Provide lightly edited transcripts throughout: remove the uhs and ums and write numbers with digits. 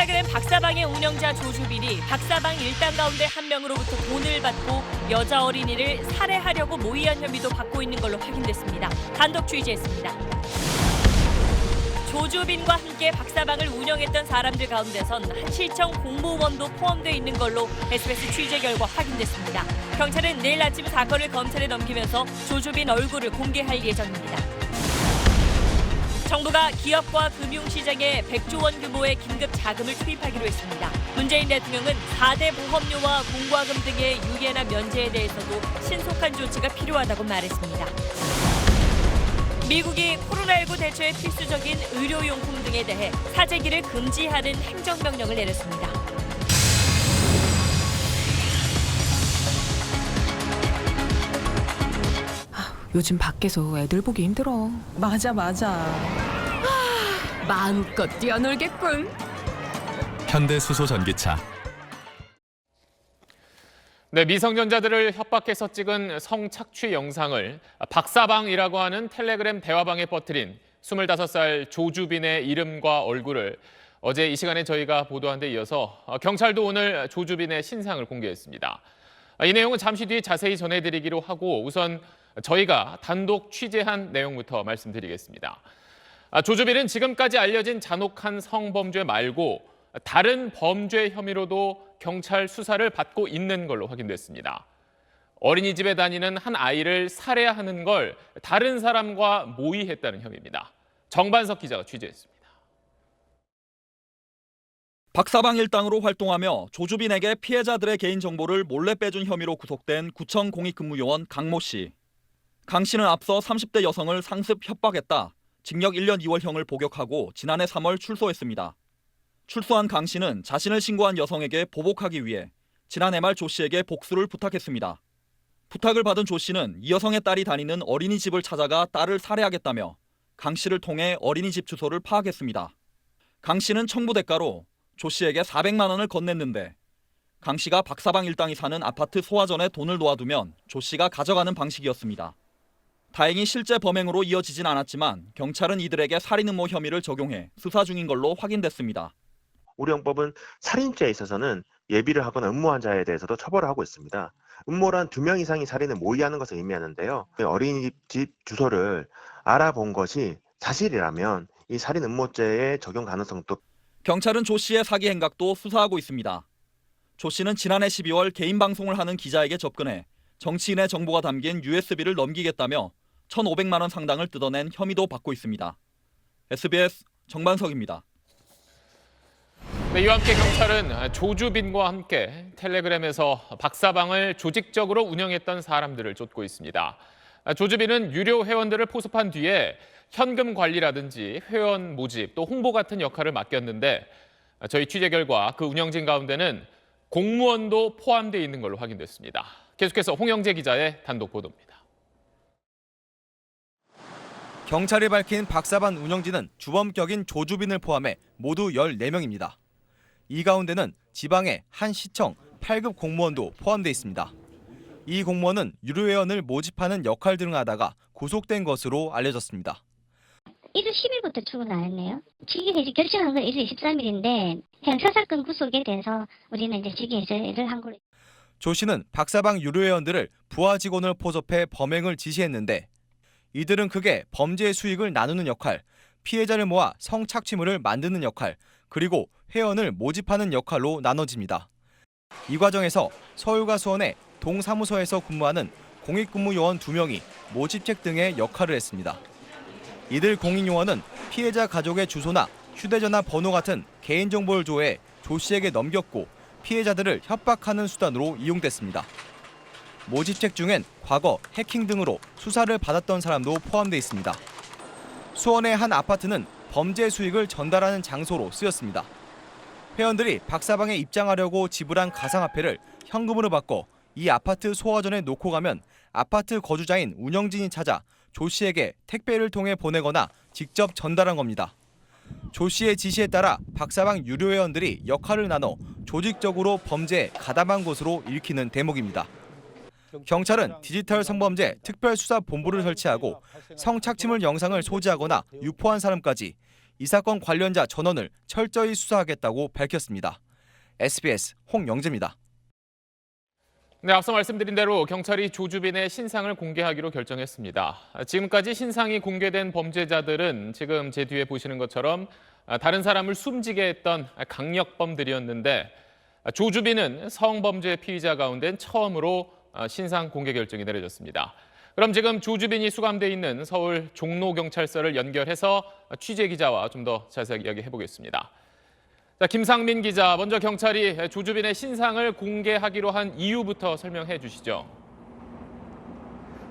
텔레그램 박사방의 운영자 조주빈이 박사방 일당 가운데 한 명으로부터 돈을 받고 여자 어린이를 살해하려고 모의한 혐의도 받고 있는 걸로 확인됐습니다. 단독 취재했습니다. 조주빈과 함께 박사방을 운영했던 사람들 가운데선 한실청 공무원도 포함되어 있는 걸로 SBS 취재 결과 확인됐습니다. 경찰은 내일 아침 사건을 검찰에 넘기면서 조주빈 얼굴을 공개할 예정입니다. 정부가 기업과 금융시장에 100조 원 규모의 긴급 자금을 투입하기로 했습니다. 문재인 대통령은 4대 보험료와 공과금 등의 유예나 면제에 대해서도 신속한 조치가 필요하다고 말했습니다. 미국이 코로나19 대처에 필수적인 의료용품 등에 대해 사재기를 금지하는 행정명령을 내렸습니다. 요즘 밖에서 애들 보기 힘들어. 맞아. 마음껏 뛰어놀겠군. 현대수소전기차. 네, 미성년자들을 협박해서 찍은 성착취 영상을 박사방이라고 하는 텔레그램 대화방에 퍼뜨린 25살 조주빈의 이름과 얼굴을 어제 이 시간에 저희가 보도한 데 이어서 경찰도 오늘 조주빈의 신상을 공개했습니다. 이 내용은 잠시 뒤 자세히 전해드리기로 하고 우선 저희가 단독 취재한 내용부터 말씀드리겠습니다. 조주빈은 지금까지 알려진 잔혹한 성범죄 말고 다른 범죄 혐의로도 경찰 수사를 받고 있는 걸로 확인됐습니다. 어린이집에 다니는 한 아이를 살해하는 걸 다른 사람과 모의했다는 혐의입니다. 정반석 기자가 취재했습니다. 박사방 일당으로 활동하며 조주빈에게 피해자들의 개인정보를 몰래 빼준 혐의로 구속된 구청 공익근무요원 강모 씨. 강 씨는 앞서 30대 여성을 상습 협박했다. 징역 1년 2월형을 복역하고 지난해 3월 출소했습니다. 출소한 강 씨는 자신을 신고한 여성에게 보복하기 위해 지난해 말 조 씨에게 복수를 부탁했습니다. 부탁을 받은 조 씨는 이 여성의 딸이 다니는 어린이집을 찾아가 딸을 살해하겠다며 강 씨를 통해 어린이집 주소를 파악했습니다. 강 씨는 청부 대가로 조 씨에게 400만 원을 건넸는데 강 씨가 박사방 일당이 사는 아파트 소화전에 돈을 놓아두면 조 씨가 가져가는 방식이었습니다. 다행히 실제 범행으로 이어지진 않았지만 경찰은 이들에게 살인음모 혐의를 적용해 수사 중인 걸로 확인됐습니다. 우리 형법은 살인죄에 있어서는 예비를 하거나 음모한 자에 대해서도 처벌을 하고 있습니다. 음모란 2명 이상이 살인을 모의하는 것을 의미하는데요. 어린이집 주소를 알아본 것이 사실이라면 이 살인 음모죄의 적용 가능성도. 경찰은 조 씨의 사기 행각도 수사하고 있습니다. 조 씨는 지난해 12월 개인 방송을 하는 기자에게 접근해 정치인의 정보가 담긴 USB를 넘기겠다며 1,500만 원 상당을 뜯어낸 혐의도 받고 있습니다. SBS 정반석입니다. 네, 이와 함께 경찰은 조주빈과 함께 텔레그램에서 박사방을 조직적으로 운영했던 사람들을 쫓고 있습니다. 조주빈은 유료 회원들을 포섭한 뒤에 현금 관리라든지 회원 모집 또 홍보 같은 역할을 맡겼는데 저희 취재 결과 그 운영진 가운데는 공무원도 포함되어 있는 걸로 확인됐습니다. 계속해서 홍영재 기자의 단독 보도입니다. 경찰이 밝힌 박사방 운영진은 주범격인 조주빈을 포함해 모두 14명입니다. 이 가운데는 지방의 한 시청 8급 공무원도 포함되어 있습니다. 이 공무원은 유료회원을 모집하는 역할 등을 하다가 구속된 것으로 알려졌습니다. 1월 10일부터 출근 안 했네요. 직위해지 결정한 건 1월 23일인데 형사사건 구속에 대해서 우리는 이제 직위해제를 한 걸로. 조 씨는 박사방 유료회원들을 부하 직원을 포섭해 범행을 지시했는데 이들은 크게 범죄 수익을 나누는 역할, 피해자를 모아 성착취물을 만드는 역할, 그리고 회원을 모집하는 역할로 나눠집니다. 이 과정에서 서울과 수원의 동사무소에서 근무하는 공익근무요원 2명이 모집책 등의 역할을 했습니다. 이들 공익요원은 피해자 가족의 주소나 휴대전화 번호 같은 개인정보를 조회해 조 씨에게 넘겼고 피해자들을 협박하는 수단으로 이용됐습니다. 모집책 중엔 과거 해킹 등으로 수사를 받았던 사람도 포함되어 있습니다. 수원의 한 아파트는 범죄 수익을 전달하는 장소로 쓰였습니다. 회원들이 박사방에 입장하려고 지불한 가상화폐를 현금으로 바꿔 이 아파트 소화전에 놓고 가면 아파트 거주자인 운영진이 찾아 조 씨에게 택배를 통해 보내거나 직접 전달한 겁니다. 조 씨의 지시에 따라 박사방 유료회원들이 역할을 나눠 조직적으로 범죄에 가담한 것으로 읽히는 대목입니다. 경찰은 디지털 성범죄 특별수사본부를 설치하고 성착취물 영상을 소지하거나 유포한 사람까지 이 사건 관련자 전원을 철저히 수사하겠다고 밝혔습니다. SBS 홍영재입니다. 네, 앞서 말씀드린 대로 경찰이 조주빈의 신상을 공개하기로 결정했습니다. 지금까지 신상이 공개된 범죄자들은 지금 제 뒤에 보시는 것처럼 다른 사람을 숨지게 했던 강력범들이었는데 조주빈은 성범죄 피의자 가운데 처음으로 신상 공개 결정이 내려졌습니다. 그럼 지금 조주빈이 수감돼 있는 서울 종로경찰서를 연결해서 취재 기자와 좀 더 자세하게 이야기해 보겠습니다. 자, 김상민 기자, 먼저 경찰이 조주빈의 신상을 공개하기로 한 이유부터 설명해 주시죠.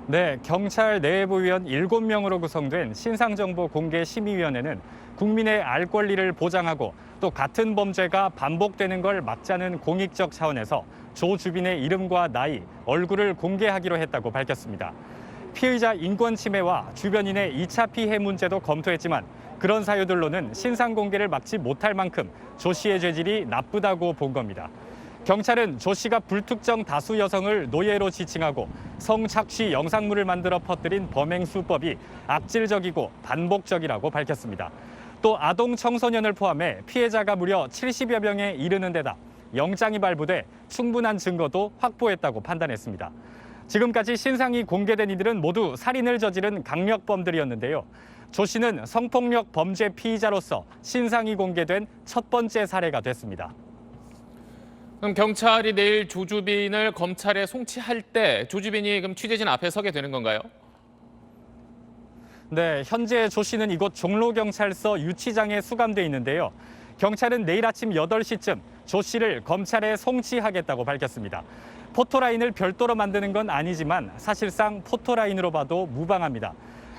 네, 경찰 내부위원 7명으로 구성된 신상정보공개심의위원회는 국민의 알 권리를 보장하고 또 같은 범죄가 반복되는 걸 막자는 공익적 차원에서 조주빈의 이름과 나이, 얼굴을 공개하기로 했다고 밝혔습니다. 피의자 인권 침해와 주변인의 2차 피해 문제도 검토했지만 그런 사유들로는 신상 공개를 막지 못할 만큼 조 씨의 죄질이 나쁘다고 본 겁니다. 경찰은 조 씨가 불특정 다수 여성을 노예로 지칭하고 성착취 영상물을 만들어 퍼뜨린 범행 수법이 악질적이고 반복적이라고 밝혔습니다. 또 아동 청소년을 포함해 피해자가 무려 70여 명에 이르는 데다 영장이 발부돼 충분한 증거도 확보했다고 판단했습니다. 지금까지 신상이 공개된 이들은 모두 살인을 저지른 강력범들이었는데요. 조 씨는 성폭력 범죄 피의자로서 신상이 공개된 첫 번째 사례가 됐습니다. 그럼 경찰이 내일 조주빈을 검찰에 송치할 때 조주빈이 그럼 취재진 앞에 서게 되는 건가요? 네, 현재 조 씨는 이곳 종로경찰서 유치장에 수감돼 있는데요. 경찰은 내일 아침 8시쯤 조 씨를 검찰에 송치하겠다고 밝혔습니다. 포토라인을 별도로 만드는 건 아니지만 사실상 포토라인으로 봐도 무방합니다.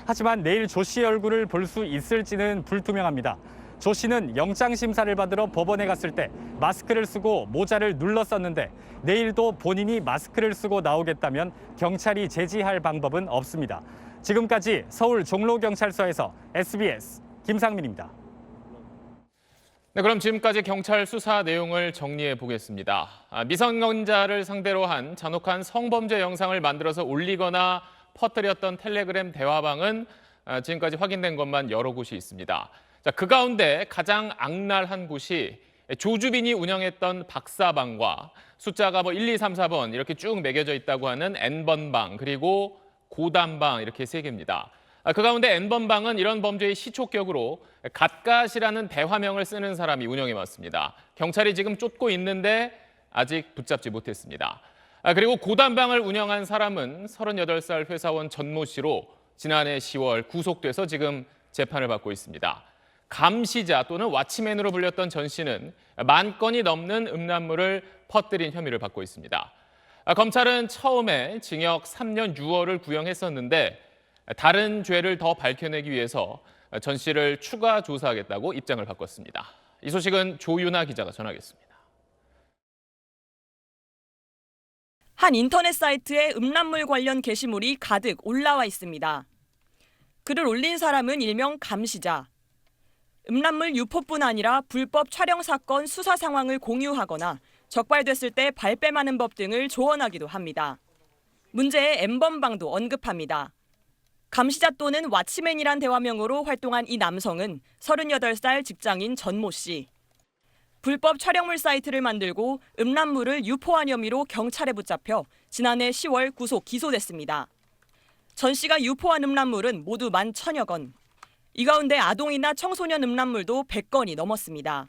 하지만 내일 조 씨의 얼굴을 볼 수 있을지는 불투명합니다. 조 씨는 영장 심사를 받으러 법원에 갔을 때 마스크를 쓰고 모자를 눌렀었는데 내일도 본인이 마스크를 쓰고 나오겠다면 경찰이 제지할 방법은 없습니다. 지금까지 서울 종로경찰서에서 SBS 김상민입니다. 네, 그럼 지금까지 경찰 수사 내용을 정리해 보겠습니다. 미성년자를 상대로 한 잔혹한 성범죄 영상을 만들어서 올리거나 퍼뜨렸던 텔레그램 대화방은 지금까지 확인된 것만 여러 곳이 있습니다. 자, 그 가운데 가장 악랄한 곳이 조주빈이 운영했던 박사방과 숫자가 1, 2, 3, 4번 이렇게 쭉 매겨져 있다고 하는 N번방 그리고 고단방 이렇게 3개입니다. 그 가운데 N번방은 이런 범죄의 시초격으로 갓갓이라는 대화명을 쓰는 사람이 운영해 왔습니다. 경찰이 지금 쫓고 있는데 아직 붙잡지 못했습니다. 그리고 고단방을 운영한 사람은 38살 회사원 전모 씨로 지난해 10월 구속돼서 지금 재판을 받고 있습니다. 감시자 또는 왓치맨으로 불렸던 전 씨는 10,000건이 넘는 음란물을 퍼뜨린 혐의를 받고 있습니다. 검찰은 처음에 징역 3년 6월을 구형했었는데 다른 죄를 더 밝혀내기 위해서 전 씨를 추가 조사하겠다고 입장을 바꿨습니다. 이 소식은 조윤아 기자가 전하겠습니다. 한 인터넷 사이트에 음란물 관련 게시물이 가득 올라와 있습니다. 글을 올린 사람은 일명 감시자. 음란물 유포뿐 아니라 불법 촬영 사건 수사 상황을 공유하거나 적발됐을 때 발뺌하는 법 등을 조언하기도 합니다. 문제의 N번방도 언급합니다. 감시자 또는 왓치맨이란 대화명으로 활동한 이 남성은 38살 직장인 전모 씨. 불법 촬영물 사이트를 만들고 음란물을 유포한 혐의로 경찰에 붙잡혀 지난해 10월 구속 기소됐습니다. 전 씨가 유포한 음란물은 모두 11,000여 건. 이 가운데 아동이나 청소년 음란물도 100건이 넘었습니다.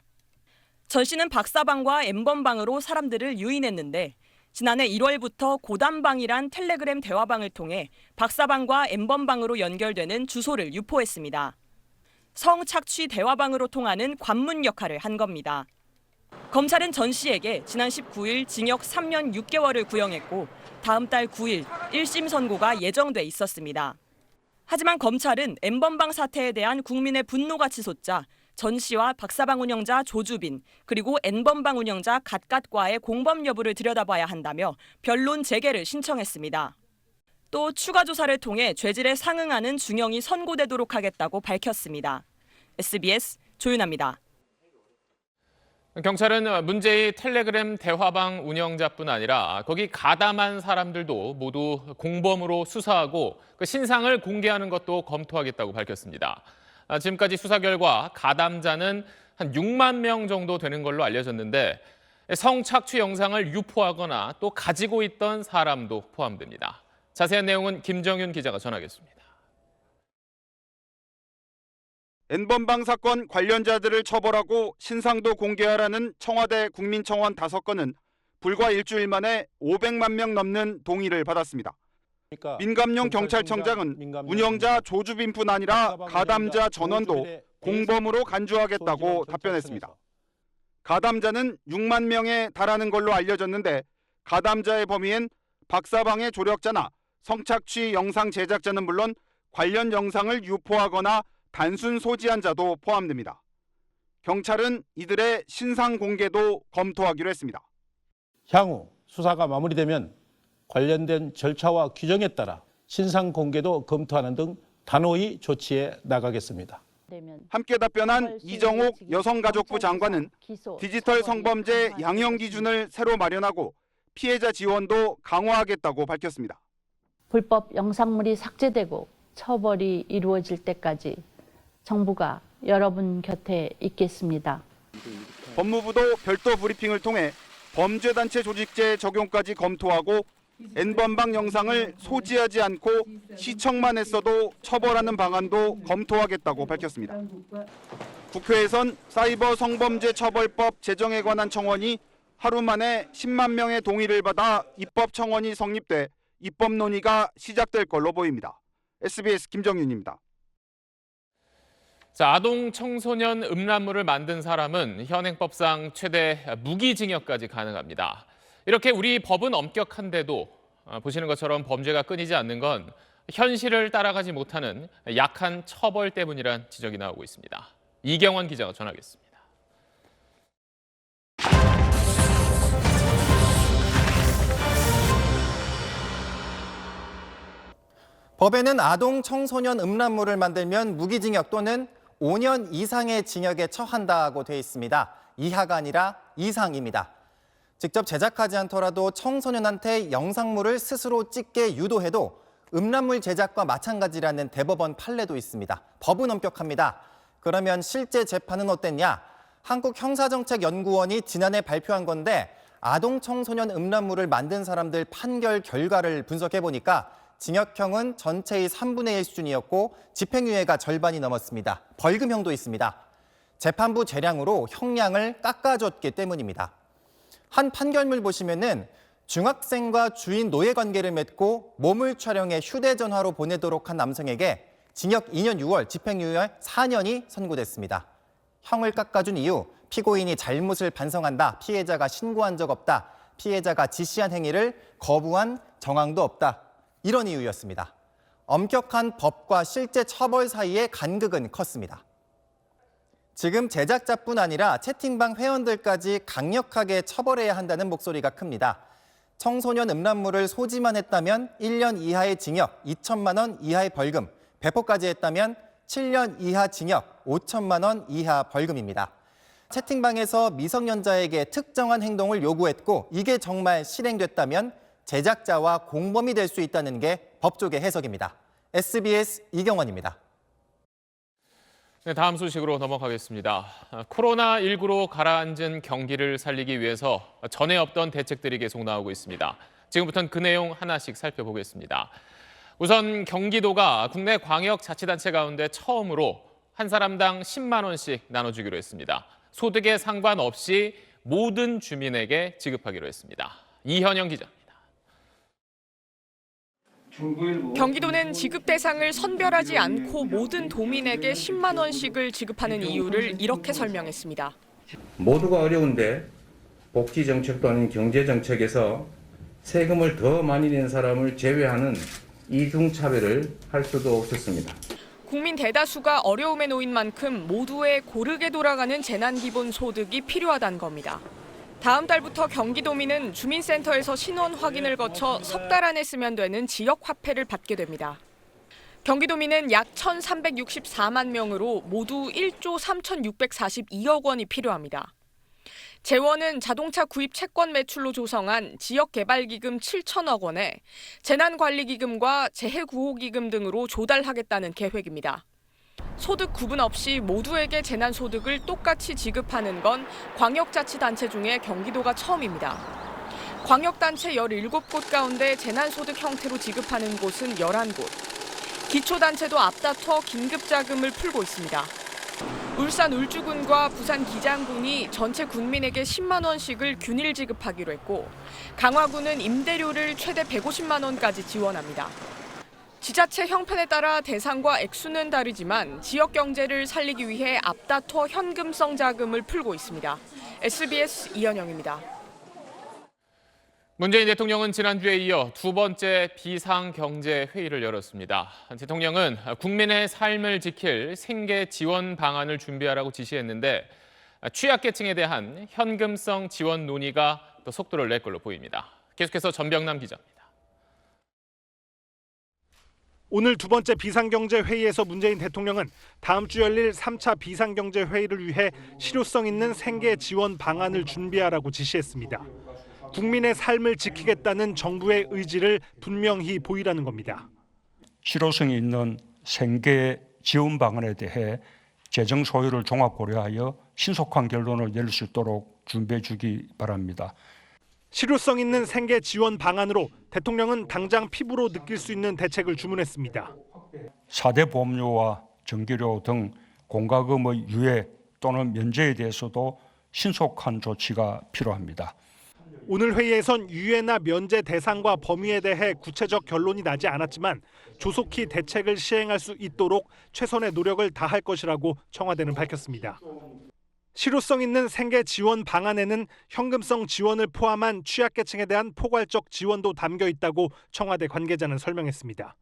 전 씨는 박사방과 N번방으로 사람들을 유인했는데 지난해 1월부터 고단방이란 텔레그램 대화방을 통해 박사방과 N번방으로 연결되는 주소를 유포했습니다. 성착취 대화방으로 통하는 관문 역할을 한 겁니다. 검찰은 전 씨에게 지난 19일 징역 3년 6개월을 구형했고 다음 달 9일 1심 선고가 예정돼 있었습니다. 하지만 검찰은 N번방 사태에 대한 국민의 분노가 치솟자 전 씨와 박사방 운영자 조주빈 그리고 N번방 운영자 갓갓과의 공범 여부를 들여다봐야 한다며 변론 재개를 신청했습니다. 또 추가 조사를 통해 죄질에 상응하는 중형이 선고되도록 하겠다고 밝혔습니다. SBS 조윤아입니다. 경찰은 문제의 텔레그램 대화방 운영자뿐 아니라 거기 가담한 사람들도 모두 공범으로 수사하고 그 신상을 공개하는 것도 검토하겠다고 밝혔습니다. 지금까지 수사 결과 가담자는 한 6만 명 정도 되는 걸로 알려졌는데 성착취 영상을 유포하거나 또 가지고 있던 사람도 포함됩니다. 자세한 내용은 김정윤 기자가 전하겠습니다. N번방 사건 관련자들을 처벌하고 신상도 공개하라는 청와대 국민청원 5건은 불과 일주일 만에 500만 명 넘는 동의를 받았습니다. 민감용 경찰청장은 운영자 조주빈뿐 아니라 가담자 전원도 공범으로 간주하겠다고 답변했습니다. 가담자는 6만 명에 달하는 걸로 알려졌는데 가담자의 범위엔 박사방의 조력자나 성착취 영상 제작자는 물론 관련 영상을 유포하거나 단순 소지한 자도 포함됩니다. 경찰은 이들의 신상 공개도 검토하기로 했습니다. 향후 수사가 마무리되면 관련된 절차와 규정에 따라 신상 공개도 검토하는 등 단호히 조치해 나가겠습니다. 함께 답변한 이정옥 여성가족부 장관은 디지털 성범죄 양형 기준을 새로 마련하고 피해자 지원도 강화하겠다고 밝혔습니다. 불법 영상물이 삭제되고 처벌이 이루어질 때까지 정부가 여러분 곁에 있겠습니다. 법무부도 별도 브리핑을 통해 범죄단체 조직제 적용까지 검토하고 N번방 영상을 소지하지 않고 시청만 했어도 처벌하는 방안도 검토하겠다고 밝혔습니다. 국회에선 사이버 성범죄 처벌법 제정에 관한 청원이 하루 만에 10만 명의 동의를 받아 입법 청원이 성립돼 입법 논의가 시작될 걸로 보입니다. SBS 김정윤입니다. 자, 아동 청소년 음란물을 만든 사람은 현행법상 최대 무기징역까지 가능합니다. 이렇게 우리 법은 엄격한데도 보시는 것처럼 범죄가 끊이지 않는 건 현실을 따라가지 못하는 약한 처벌 때문이란 지적이 나오고 있습니다. 이경원 기자가 전하겠습니다. 법에는 아동 청소년 음란물을 만들면 무기징역 또는 5년 이상의 징역에 처한다고 돼 있습니다. 이하가 아니라 이상입니다. 직접 제작하지 않더라도 청소년한테 영상물을 스스로 찍게 유도해도 음란물 제작과 마찬가지라는 대법원 판례도 있습니다. 법은 엄격합니다. 그러면 실제 재판은 어땠냐? 한국형사정책연구원이 지난해 발표한 건데 아동 청소년 음란물을 만든 사람들 판결 결과를 분석해보니까 징역형은 전체의 3분의 1 수준이었고 집행유예가 절반이 넘었습니다. 벌금형도 있습니다. 재판부 재량으로 형량을 깎아줬기 때문입니다. 한 판결문 보시면은 중학생과 주인 노예 관계를 맺고 몸을 촬영해 휴대전화로 보내도록 한 남성에게 징역 2년 6월, 집행유예 4년이 선고됐습니다. 형을 깎아준 이유, 피고인이 잘못을 반성한다, 피해자가 신고한 적 없다, 피해자가 지시한 행위를 거부한 정황도 없다. 이런 이유였습니다. 엄격한 법과 실제 처벌 사이의 간극은 컸습니다. 지금 제작자뿐 아니라 채팅방 회원들까지 강력하게 처벌해야 한다는 목소리가 큽니다. 청소년 음란물을 소지만 했다면 1년 이하의 징역, 2천만 원 이하의 벌금, 배포까지 했다면 7년 이하 징역, 5천만 원 이하 벌금입니다. 채팅방에서 미성년자에게 특정한 행동을 요구했고 이게 정말 실행됐다면 제작자와 공범이 될 수 있다는 게 법조계 해석입니다. SBS 이경원입니다. 네, 다음 소식으로 넘어가겠습니다. 코로나19로 가라앉은 경기를 살리기 위해서 전에 없던 대책들이 계속 나오고 있습니다. 지금부터는 그 내용 하나씩 살펴보겠습니다. 우선 경기도가 국내 광역자치단체 가운데 처음으로 한 사람당 10만 원씩 나눠주기로 했습니다. 소득에 상관없이 모든 주민에게 지급하기로 했습니다. 이현영 기자. 경기도는 지급 대상을 선별하지 않고 모든 도민에게 10만 원씩을 지급하는 이유를 이렇게 설명했습니다. 모두가 어려운데 복지 정책도 아닌 경제 정책에서 세금을 더 많이 낸 사람을 제외하는 이중차별을 할 수도 없었습니다. 국민 대다수가 어려움에 놓인 만큼 모두의 고르게 돌아가는 재난기본소득이 필요하다는 겁니다. 다음 달부터 경기도민은 주민센터에서 신원 확인을 거쳐 석 달 안에 쓰면 되는 지역화폐를 받게 됩니다. 경기도민은 약 1,364만 명으로 모두 1조 3,642억 원이 필요합니다. 재원은 자동차 구입 채권 매출로 조성한 지역개발기금 7천억 원에 재난관리기금과 재해구호기금 등으로 조달하겠다는 계획입니다. 소득 구분 없이 모두에게 재난소득을 똑같이 지급하는 건 광역자치단체 중에 경기도가 처음입니다. 광역단체 17곳 가운데 재난소득 형태로 지급하는 곳은 11곳. 기초단체도 앞다퉈 긴급자금을 풀고 있습니다. 울산 울주군과 부산 기장군이 전체 군민에게 10만 원씩을 균일 지급하기로 했고 강화군은 임대료를 최대 150만 원까지 지원합니다. 지자체 형편에 따라 대상과 액수는 다르지만 지역 경제를 살리기 위해 앞다퉈 현금성 자금을 풀고 있습니다. SBS 이현영입니다. 문재인 대통령은 지난주에 이어 두 번째 비상경제회의를 열었습니다. 대통령은 국민의 삶을 지킬 생계 지원 방안을 준비하라고 지시했는데 취약계층에 대한 현금성 지원 논의가 또 속도를 낼 걸로 보입니다. 계속해서 전병남 기자입니다. 오늘 두 번째 비상경제회의에서 문재인 대통령은 다음 주 열릴 3차 비상경제회의를 위해 실효성 있는 생계 지원 방안을 준비하라고 지시했습니다. 국민의 삶을 지키겠다는 정부의 의지를 분명히 보이라는 겁니다. 실효성이 있는 생계 지원 방안에 대해 재정 소요를 종합 고려하여 신속한 결론을 내릴 수 있도록 준비해 주기 바랍니다. 실효성 있는 생계 지원 방안으로 대통령은 당장 피부로 느낄 수 있는 대책을 주문했습니다. 4대 보험료와 전기료 등 공과금의 유예 또는 면제에 대해서도 신속한 조치가 필요합니다. 오늘 회의에선 유예나 면제 대상과 범위에 대해 구체적 결론이 나지 않았지만 조속히 대책을 시행할 수 있도록 최선의 노력을 다할 것이라고 청와대는 밝혔습니다. 실효성 있는 생계 지원 방안에는 현금성 지원을 포함한 취약계층에 대한 포괄적 지원도 담겨 있다고 청와대 관계자는 설명했습니다.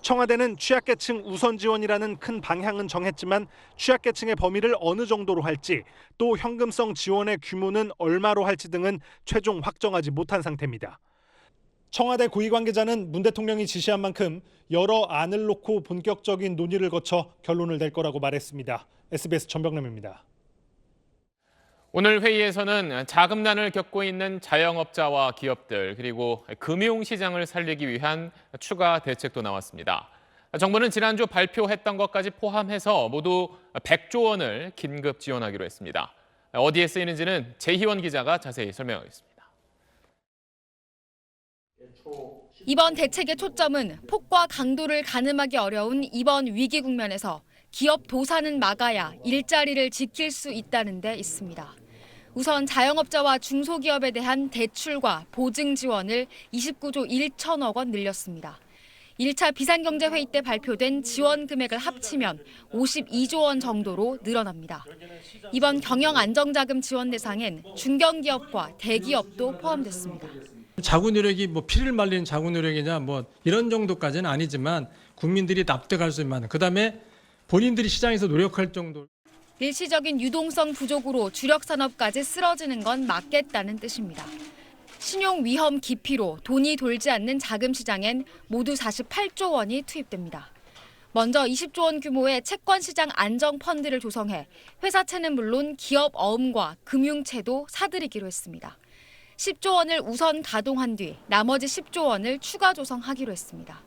청와대는 취약계층 우선 지원이라는 큰 방향은 정했지만 취약계층의 범위를 어느 정도로 할지 또 현금성 지원의 규모는 얼마로 할지 등은 최종 확정하지 못한 상태입니다. 청와대 고위 관계자는 문 대통령이 지시한 만큼 여러 안을 놓고 본격적인 논의를 거쳐 결론을 낼 거라고 말했습니다. SBS 전병남입니다. 오늘 회의에서는 자금난을 겪고 있는 자영업자와 기업들 그리고 금융시장을 살리기 위한 추가 대책도 나왔습니다. 정부는 지난주 발표했던 것까지 포함해서 모두 100조 원을 긴급 지원하기로 했습니다. 어디에 쓰이는지는 재희원 기자가 자세히 설명하겠습니다. 이번 대책의 초점은 폭과 강도를 가늠하기 어려운 이번 위기 국면에서 기업 도산은 막아야 일자리를 지킬 수 있다는 데 있습니다. 우선 자영업자와 중소기업에 대한 대출과 보증 지원을 29조 1천억 원 늘렸습니다. 1차 비상경제회의 때 발표된 지원 금액을 합치면 52조 원 정도로 늘어납니다. 이번 경영안정자금 지원 대상엔 중견기업과 대기업도 포함됐습니다. 자구 노력이 피를 말리는 자구 노력이냐 이런 정도까지는 아니지만 국민들이 납득할 수 있는 그다음에 본인들이 시장에서 노력할 정도. 일시적인 유동성 부족으로 주력 산업까지 쓰러지는 건 막겠다는 뜻입니다. 신용 위험 기피로 돈이 돌지 않는 자금 시장엔 모두 48조 원이 투입됩니다. 먼저 20조 원 규모의 채권 시장 안정 펀드를 조성해 회사채는 물론 기업 어음과 금융채도 사들이기로 했습니다. 10조 원을 우선 가동한 뒤 나머지 10조 원을 추가 조성하기로 했습니다.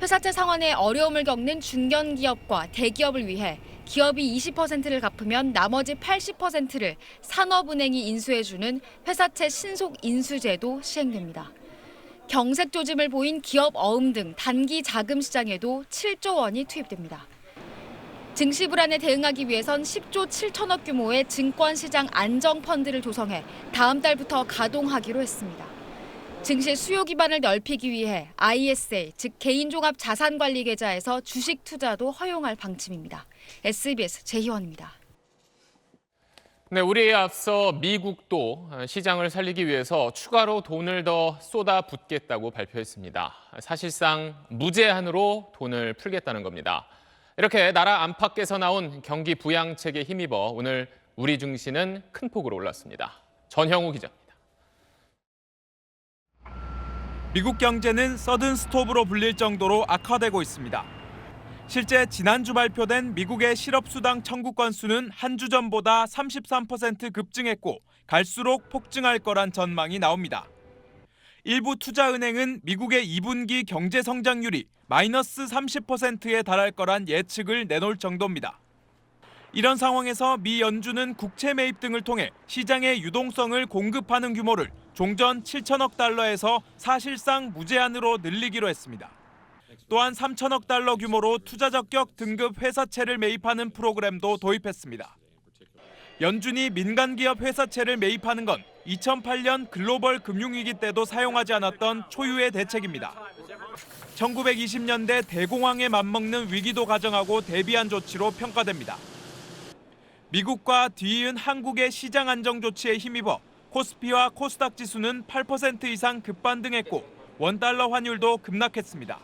회사채 상환에 어려움을 겪는 중견기업과 대기업을 위해 기업이 20%를 갚으면 나머지 80%를 산업은행이 인수해주는 회사채 신속 인수제도 시행됩니다. 경색 조짐을 보인 기업 어음 등 단기 자금 시장에도 7조 원이 투입됩니다. 증시 불안에 대응하기 위해선 10조 7천억 규모의 증권시장 안정펀드를 조성해 다음 달부터 가동하기로 했습니다. 증시 수요 기반을 넓히기 위해 ISA, 즉 개인종합자산관리계좌에서 주식 투자도 허용할 방침입니다. SBS 재희원입니다. 네, 우리에 앞서 미국도 시장을 살리기 위해서 추가로 돈을 더 쏟아붓겠다고 발표했습니다. 사실상 무제한으로 돈을 풀겠다는 겁니다. 이렇게 나라 안팎에서 나온 경기 부양책에 힘입어 오늘 우리 증시는 큰 폭으로 올랐습니다. 전형우 기자입니다. 미국 경제는 서든 스톱으로 불릴 정도로 악화되고 있습니다. 실제 지난주 발표된 미국의 실업수당 청구 건수는 한 주 전보다 33% 급증했고 갈수록 폭증할 거란 전망이 나옵니다. 일부 투자은행은 미국의 2분기 경제 성장률이 마이너스 30%에 달할 거란 예측을 내놓을 정도입니다. 이런 상황에서 미 연준은 국채 매입 등을 통해 시장의 유동성을 공급하는 규모를 종전 7천억 달러에서 사실상 무제한으로 늘리기로 했습니다. 또한 3천억 달러 규모로 투자 적격 등급 회사채를 매입하는 프로그램도 도입했습니다. 연준이 민간 기업 회사채를 매입하는 건 2008년 글로벌 금융위기 때도 사용하지 않았던 초유의 대책입니다. 1920년대 대공황에 맞먹는 위기도 가정하고 대비한 조치로 평가됩니다. 미국과 뒤이은 한국의 시장 안정 조치에 힘입어 코스피와 코스닥 지수는 8% 이상 급반등했고 원달러 환율도 급락했습니다.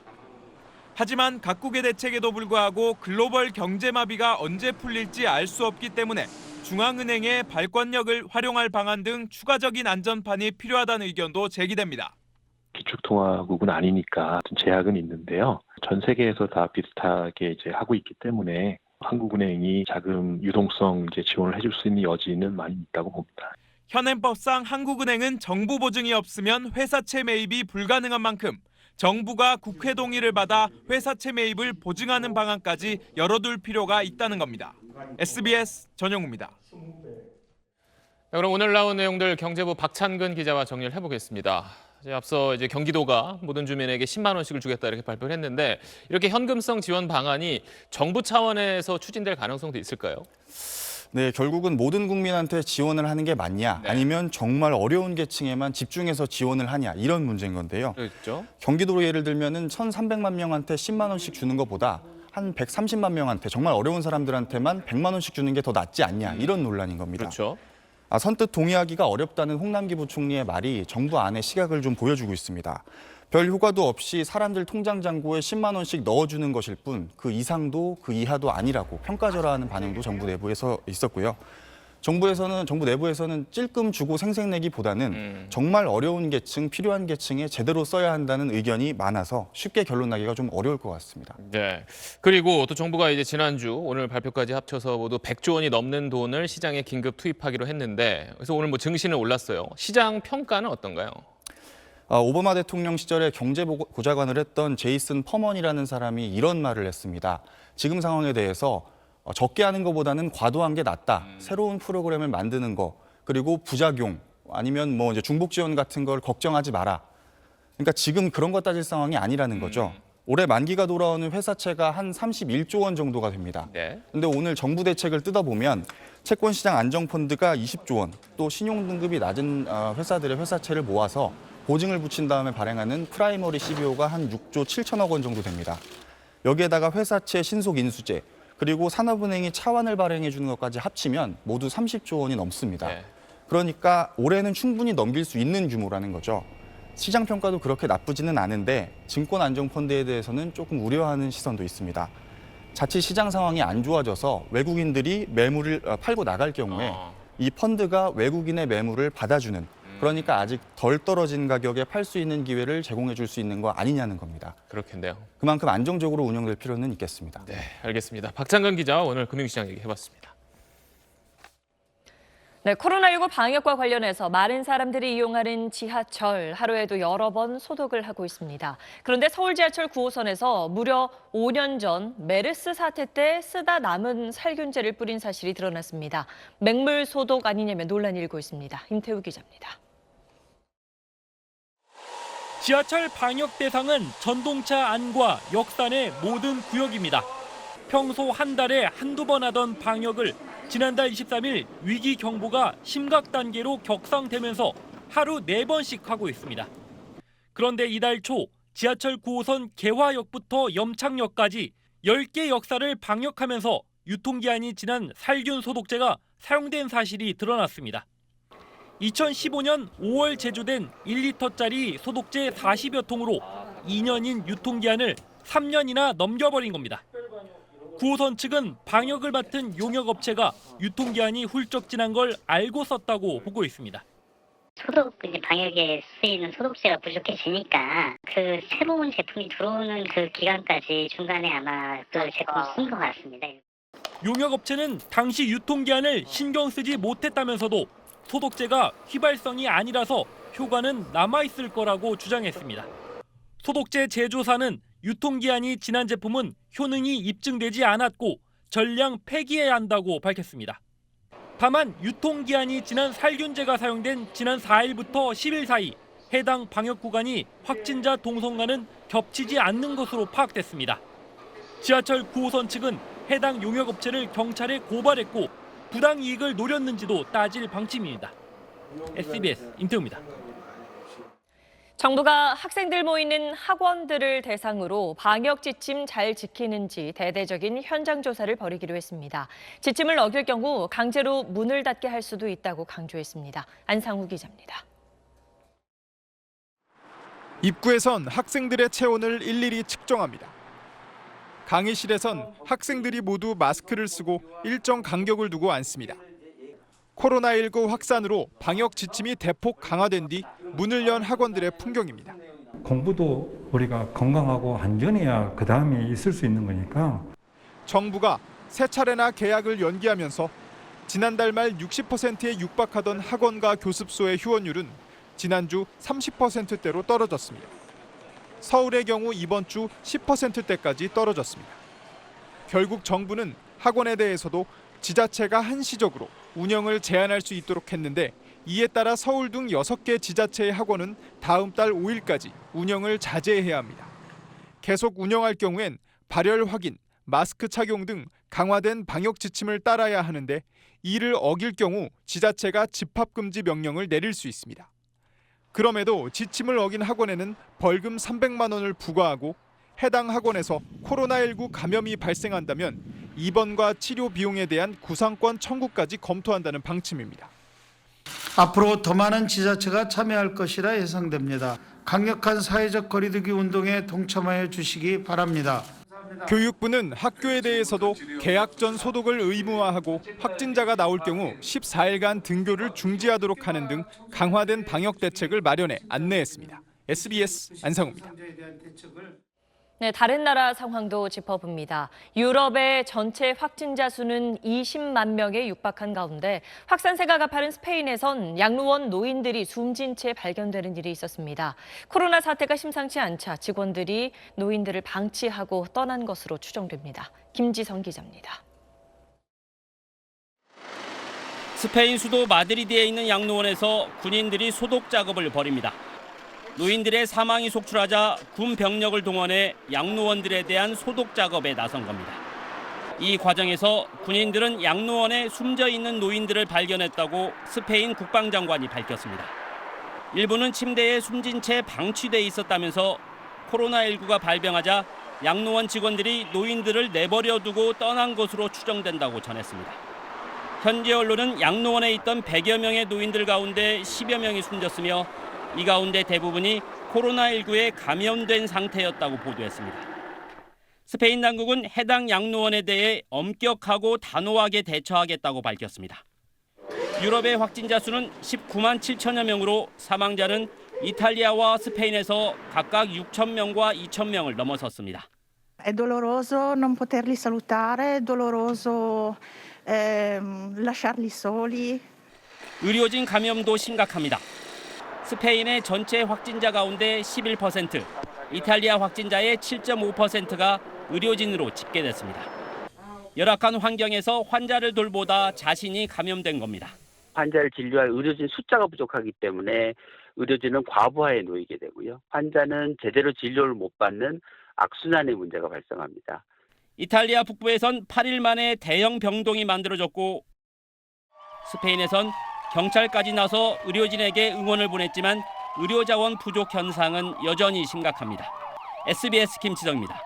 하지만 각국의 대책에도 불구하고 글로벌 경제 마비가 언제 풀릴지 알 수 없기 때문에 중앙은행의 발권력을 활용할 방안 등 추가적인 안전판이 필요하다는 의견도 제기됩니다. 기축통화국은 아니니까 좀 제약은 있는데요. 전 세계에서 다 비슷하게 이제 하고 있기 때문에 한국은행이 자금 유동성 지원을 해줄 수 있는 여지는 많이 있다고 봅니다. 현행법상 한국은행은 정부 보증이 없으면 회사채 매입이 불가능한 만큼 정부가 국회 동의를 받아 회사채 매입을 보증하는 방안까지 열어둘 필요가 있다는 겁니다. SBS 전영우입니다. 그럼 오늘 나온 내용들 경제부 박찬근 기자와 정리를 해보겠습니다. 앞서 이제 경기도가 모든 주민에게 10만 원씩을 주겠다 이렇게 발표를 했는데 이렇게 현금성 지원 방안이 정부 차원에서 추진될 가능성도 있을까요? 네, 결국은 모든 국민한테 지원을 하는 게 맞냐, 아니면 정말 어려운 계층에만 집중해서 지원을 하냐, 이런 문제인 건데요. 그렇죠. 경기도로 예를 들면은 1,300만 명한테 10만 원씩 주는 것보다 한 130만 명한테, 정말 어려운 사람들한테만 100만 원씩 주는 게 더 낫지 않냐, 이런 논란인 겁니다. 그렇죠. 선뜻 동의하기가 어렵다는 홍남기 부총리의 말이 정부 안의 시각을 좀 보여주고 있습니다. 별 효과도 없이 사람들 통장 잔고에 10만 원씩 넣어주는 것일 뿐 그 이상도 그 이하도 아니라고 평가절하하는 반응도 정부 내부에서 있었고요. 정부 내부에서는 찔끔 주고 생색내기보다는 정말 어려운 계층, 필요한 계층에 제대로 써야 한다는 의견이 많아서 쉽게 결론 나기가 좀 어려울 것 같습니다. 네. 그리고 또 정부가 이제 지난주 오늘 발표까지 합쳐서 모두 100조 원이 넘는 돈을 시장에 긴급 투입하기로 했는데 그래서 오늘 증시는 올랐어요. 시장 평가는 어떤가요? 오바마 대통령 시절에 경제보좌관을 했던 제이슨 퍼먼이라는 사람이 이런 말을 했습니다. 지금 상황에 대해서 적게 하는 것보다는 과도한 게 낫다. 새로운 프로그램을 만드는 거, 그리고 부작용, 아니면 이제 중복 지원 같은 걸 걱정하지 마라. 그러니까 지금 그런 거 따질 상황이 아니라는 거죠. 올해 만기가 돌아오는 회사채가 한 31조 원 정도가 됩니다. 근데 오늘 정부 대책을 뜯어보면 채권시장 안정펀드가 20조 원, 또 신용등급이 낮은 회사들의 회사채를 모아서 보증을 붙인 다음에 발행하는 프라이머리 CBO가 한 6조 7천억 원 정도 됩니다. 여기에다가 회사채 신속 인수제, 그리고 산업은행이 차환을 발행해 주는 것까지 합치면 모두 30조 원이 넘습니다. 그러니까 올해는 충분히 넘길 수 있는 규모라는 거죠. 시장 평가도 그렇게 나쁘지는 않은데 증권안정펀드에 대해서는 조금 우려하는 시선도 있습니다. 자칫 시장 상황이 안 좋아져서 외국인들이 매물을 팔고 나갈 경우에 이 펀드가 외국인의 매물을 받아주는, 그러니까 아직 덜 떨어진 가격에 팔 수 있는 기회를 제공해 줄 수 있는 거 아니냐는 겁니다. 그렇겠네요. 그만큼 안정적으로 운영될 필요는 있겠습니다. 네, 알겠습니다. 박찬근 기자와 오늘 금융시장 얘기해봤습니다. 네, 코로나19 방역과 관련해서 많은 사람들이 이용하는 지하철 하루에도 여러 번 소독을 하고 있습니다. 그런데 서울 지하철 9호선에서 무려 5년 전 메르스 사태 때 쓰다 남은 살균제를 뿌린 사실이 드러났습니다. 맹물 소독 아니냐며 논란이 일고 있습니다. 임태우 기자입니다. 지하철 방역 대상은 전동차 안과 역산의 모든 구역입니다. 평소 한 달에 한두 번 하던 방역을 지난달 23일 위기 경보가 심각 단계로 격상되면서 하루 4번씩 하고 있습니다. 그런데 이달 초 지하철 9호선 개화역부터 염창역까지 10개 역사를 방역하면서 유통기한이 지난 살균 소독제가 사용된 사실이 드러났습니다. 2015년 5월 제조된 1리터짜리 소독제 40여 통으로 2년인 유통기한을 3년이나 넘겨버린 겁니다. 9호선 측은 방역을 맡은 용역업체가 유통기한이 훌쩍 지난 걸 알고 썼다고 보고 있습니다. 소독 방역에 쓰이는 소독제가 부족해지니까 그 새로운 제품이 들어오는 그 기간까지 중간에 아마 그 제품을 쓴 것 같습니다. 용역업체는 당시 유통기한을 신경 쓰지 못했다면서도 소독제가 휘발성이 아니라서 효과는 남아있을 거라고 주장했습니다. 소독제 제조사는 유통기한이 지난 제품은 효능이 입증되지 않았고 전량 폐기해야 한다고 밝혔습니다. 다만 유통기한이 지난 살균제가 사용된 지난 4일부터 10일 사이 해당 방역구간이 확진자 동선과는 겹치지 않는 것으로 파악됐습니다. 지하철 9호선 측은 해당 용역업체를 경찰에 고발했고 부당이익을 노렸는지도 따질 방침입니다. SBS 임태우입니다. 정부가 학생들 모이는 학원들을 대상으로 방역 지침 잘 지키는지 대대적인 현장 조사를 벌이기로 했습니다. 지침을 어길 경우 강제로 문을 닫게 할 수도 있다고 강조했습니다. 안상우 기자입니다. 입구에선 학생들의 체온을 일일이 측정합니다. 강의실에선 학생들이 모두 마스크를 쓰고 일정 간격을 두고 앉습니다. 코로나19 확산으로 방역 지침이 대폭 강화된 뒤 문을 연 학원들의 풍경입니다. 공부도 우리가 건강하고 안전해야 그 다음에 있을 수 있는 거니까. 정부가 세 차례나 개학을 연기하면서 지난달 말 60%에 육박하던 학원과 교습소의 휴원율은 지난주 30%대로 떨어졌습니다. 서울의 경우 이번 주 10%대까지 떨어졌습니다. 결국 정부는 학원에 대해서도 지자체가 한시적으로 운영을 제한할 수 있도록 했는데 이에 따라 서울 등 6개 지자체의 학원은 다음 달 5일까지 운영을 자제해야 합니다. 계속 운영할 경우엔 발열 확인, 마스크 착용 등 강화된 방역 지침을 따라야 하는데 이를 어길 경우 지자체가 집합금지 명령을 내릴 수 있습니다. 그럼에도 지침을 어긴 학원에는 벌금 300만 원을 부과하고 해당 학원에서 코로나19 감염이 발생한다면 입원과 치료 비용에 대한 구상권 청구까지 검토한다는 방침입니다. 앞으로 더 많은 지자체가 참여할 것이라 예상됩니다. 강력한 사회적 거리두기 운동에 동참하여 주시기 바랍니다. 교육부는 학교에 대해서도 개학 전 소독을 의무화하고 확진자가 나올 경우 14일간 등교를 중지하도록 하는 등 강화된 방역 대책을 마련해 안내했습니다. SBS 안상우입니다. 네, 다른 나라 상황도 짚어봅니다. 유럽의 전체 확진자 수는 20만 명에 육박한 가운데 확산세가 가파른 스페인에선 양로원 노인들이 숨진 채 발견되는 일이 있었습니다. 코로나 사태가 심상치 않자 직원들이 노인들을 방치하고 떠난 것으로 추정됩니다. 김지성 기자입니다. 스페인 수도 마드리드에 있는 양로원에서 군인들이 소독 작업을 벌입니다. 노인들의 사망이 속출하자 군 병력을 동원해 양로원들에 대한 소독 작업에 나선 겁니다. 이 과정에서 군인들은 양로원에 숨져 있는 노인들을 발견했다고 스페인 국방장관이 밝혔습니다. 일부는 침대에 숨진 채 방치돼 있었다면서 코로나19가 발병하자 양로원 직원들이 노인들을 내버려 두고 떠난 것으로 추정된다고 전했습니다. 현지 언론은 양로원에 있던 100여 명의 노인들 가운데 10여 명이 숨졌으며 이 가운데 대부분이 코로나19에 감염된 상태였다고 보도했습니다. 스페인 당국은 해당 양로원에 대해 엄격하고 단호하게 대처하겠다고 밝혔습니다. 유럽의 확진자 수는 19만 7천여 명으로 사망자는 이탈리아와 스페인에서 각각 6천 명과 2천 명을 넘어섰습니다. È doloroso non poterli salutare, è doloroso lasciarli soli. 의료진 감염도 심각합니다. 스페인의 전체 확진자 가운데 11%, 이탈리아 확진자의 7.5%가 의료진으로 집계됐습니다. 열악한 환경에서 환자를 돌보다 자신이 감염된 겁니다. 환자를 진료할 의료진 숫자가 부족하기 때문에 의료진은 과부하에 놓이게 되고요. 환자는 제대로 진료를 못 받는 악순환의 문제가 발생합니다. 이탈리아 북부에선 8일 만에 대형 병동이 만들어졌고 스페인에선 경찰까지 나서 의료진에게 응원을 보냈지만 의료 자원 부족 현상은 여전히 심각합니다. SBS 김지성입니다.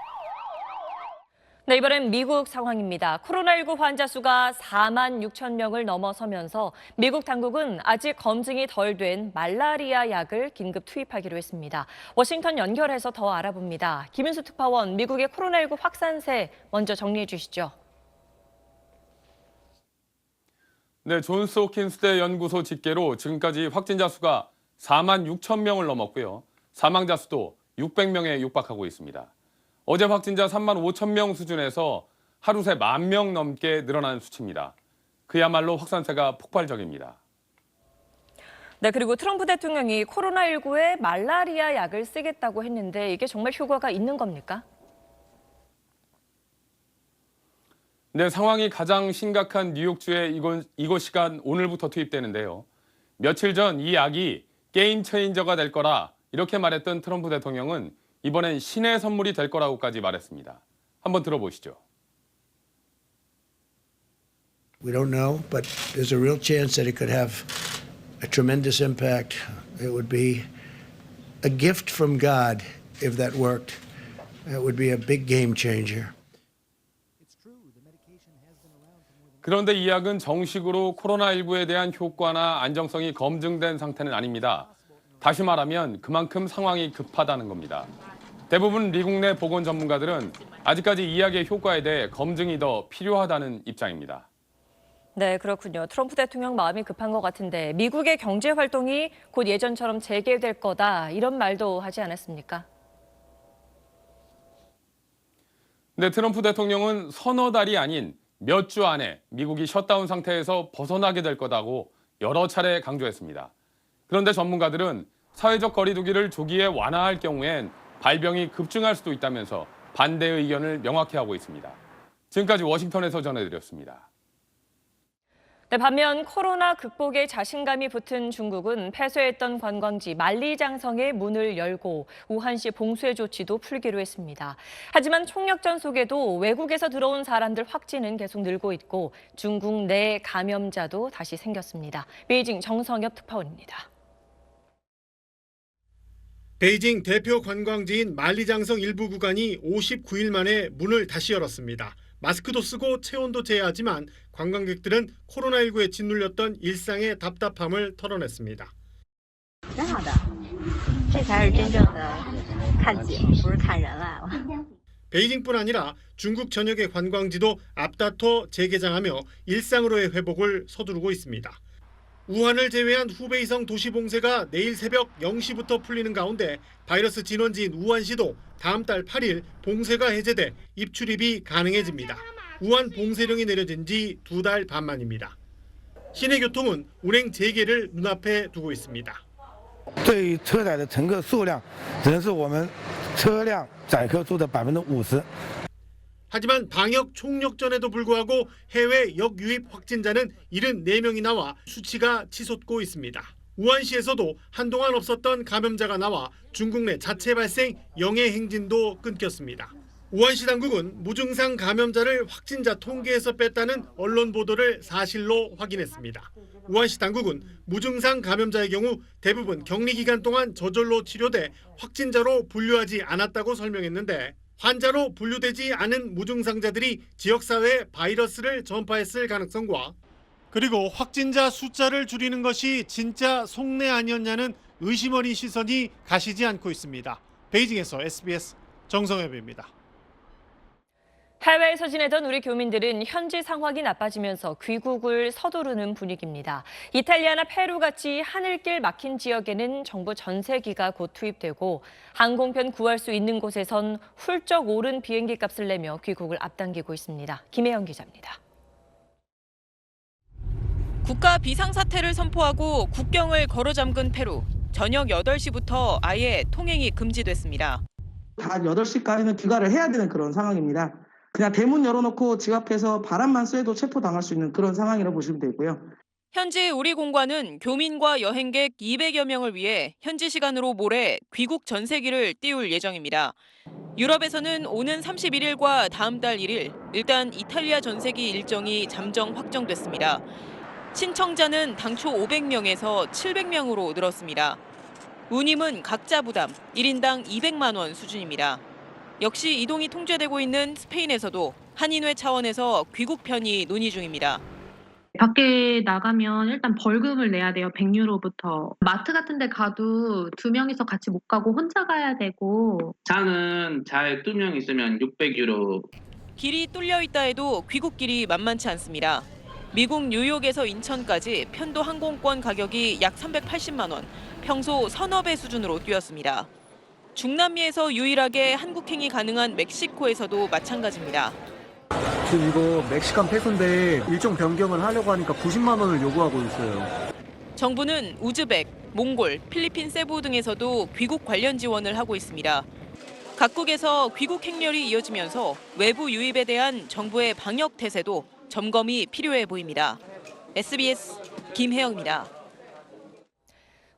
네, 이번엔 미국 상황입니다. 코로나19 환자 수가 4만 6천 명을 넘어서면서 미국 당국은 아직 검증이 덜 된 말라리아 약을 긴급 투입하기로 했습니다. 워싱턴 연결해서 더 알아봅니다. 김윤수 특파원, 미국의 코로나19 확산세 먼저 정리해 주시죠. 네, 존스 홉킨스대 연구소 집계로 지금까지 확진자 수가 4만 6천 명을 넘었고요. 사망자 수도 600명에 육박하고 있습니다. 어제 확진자 3만 5천 명 수준에서 하루 새 1만 명 넘게 늘어난 수치입니다. 그야말로 확산세가 폭발적입니다. 네, 그리고 트럼프 대통령이 코로나19에 말라리아 약을 쓰겠다고 했는데 이게 정말 효과가 있는 겁니까? 네, 상황이 가장 심각한 뉴욕주에 이곳 시간 오늘부터 투입되는데요. 며칠 전 이 약이 게임 체인저가 될 거라 이렇게 말했던 트럼프 대통령은 이번엔 신의 선물이 될 거라고까지 말했습니다. 한번 들어보시죠. We don't know, but there's a real chance that it could have a tremendous impact. It would be a gift from God if that worked. It would be a big game changer. 그런데 이 약은 정식으로 코로나19에 대한 효과나 안정성이 검증된 상태는 아닙니다. 다시 말하면 그만큼 상황이 급하다는 겁니다. 대부분 미국 내 보건 전문가들은 아직까지 이 약의 효과에 대해 검증이 더 필요하다는 입장입니다. 네, 그렇군요. 트럼프 대통령 마음이 급한 것 같은데 미국의 경제 활동이 곧 예전처럼 재개될 거다 이런 말도 하지 않았습니까? 네, 트럼프 대통령은 서너 달이 아닌 몇 주 안에 미국이 셧다운 상태에서 벗어나게 될 거다고 여러 차례 강조했습니다. 그런데 전문가들은 사회적 거리 두기를 조기에 완화할 경우엔 발병이 급증할 수도 있다면서 반대 의견을 명확히 하고 있습니다. 지금까지 워싱턴에서 전해드렸습니다. 네, 반면 코로나 극복에 자신감이 붙은 중국은 폐쇄했던 관광지 만리장성의 문을 열고 우한시 봉쇄 조치도 풀기로 했습니다. 하지만 총력전 속에도 외국에서 들어온 사람들 확진은 계속 늘고 있고 중국 내 감염자도 다시 생겼습니다. 베이징 정성엽 특파원입니다. 베이징 대표 관광지인 만리장성 일부 구간이 59일 만에 문을 다시 열었습니다. 마스크도 쓰고 체온도 재야하지만 관광객들은 코로나19에 짓눌렸던 일상의 답답함을 털어냈습니다. 베이징뿐 아니라 중국 전역의 관광지도 앞다퉈 재개장하며 일상으로의 회복을 서두르고 있습니다. 우한을 제외한 후베이성 도시 봉쇄가 내일 새벽 0시부터 풀리는 가운데 바이러스 진원지인 우한시도 다음 달 8일 봉쇄가 해제돼 입출입이 가능해집니다. 우한 봉쇄령이 내려진 지 2달 반 만입니다. 시내 교통은 운행 재개를 눈앞에 두고 있습니다. 对于车载的乘客数量仍是我们车辆载客数的50%。 하지만 방역 총력전에도 불구하고 해외 역유입 확진자는 74명이 나와 수치가 치솟고 있습니다. 우한시에서도 한동안 없었던 감염자가 나와 중국 내 자체 발생 영해 행진도 끊겼습니다. 우한시 당국은 무증상 감염자를 확진자 통계에서 뺐다는 언론 보도를 사실로 확인했습니다. 우한시 당국은 무증상 감염자의 경우 대부분 격리 기간 동안 저절로 치료돼 확진자로 분류하지 않았다고 설명했는데 환자로 분류되지 않은 무증상자들이 지역사회에 바이러스를 전파했을 가능성과 그리고 확진자 숫자를 줄이는 것이 진짜 속내 아니었냐는 의심 어린 시선이 가시지 않고 있습니다. 베이징에서 SBS 정성엽입니다. 해외에서 지내던 우리 교민들은 현지 상황이 나빠지면서 귀국을 서두르는 분위기입니다. 이탈리아나 페루같이 하늘길 막힌 지역에는 정부 전세기가 곧 투입되고 항공편 구할 수 있는 곳에선 훌쩍 오른 비행기 값을 내며 귀국을 앞당기고 있습니다. 김혜영 기자입니다. 국가 비상사태를 선포하고 국경을 걸어 잠근 페루. 저녁 8시부터 아예 통행이 금지됐습니다. 다 8시까지는 귀가를 해야 되는 그런 상황입니다. 그냥 대문 열어놓고 집 앞에서 바람만 쐬도 체포당할 수 있는 그런 상황이라고 보시면 되고요. 현지 우리 공관은 교민과 여행객 200여 명을 위해 현지 시간으로 모레 귀국 전세기를 띄울 예정입니다. 유럽에서는 오는 31일과 다음 달 1일 일단 이탈리아 전세기 일정이 잠정 확정됐습니다. 신청자는 당초 500명에서 700명으로 늘었습니다. 운임은 각자 부담 1인당 200만 원 수준입니다. 역시 이동이 통제되고 있는 스페인에서도 한인회 차원에서 귀국편이 논의 중입니다. 밖에 나가면 일단 벌금을 내야 돼요. 100유로부터. 마트 같은 데 가도 2명이서 같이 못 가고 혼자 가야 되고. 차는 잘 2명 있으면 600유로. 길이 뚫려 있다 해도 귀국길이 만만치 않습니다. 미국 뉴욕에서 인천까지 편도 항공권 가격이 약 380만 원, 평소 서너 배 수준으로 뛰었습니다. 중남미에서 유일하게 한국행이 가능한 멕시코에서도 마찬가지입니다. 지금 이거 멕시칸 페소인데 일정 변경을 하려고 하니까 90만 원을 요구하고 있어요. 정부는 우즈벡, 몽골, 필리핀 세부 등에서도 귀국 관련 지원을 하고 있습니다. 각국에서 귀국 행렬이 이어지면서 외부 유입에 대한 정부의 방역 태세도 점검이 필요해 보입니다. SBS 김혜영입니다.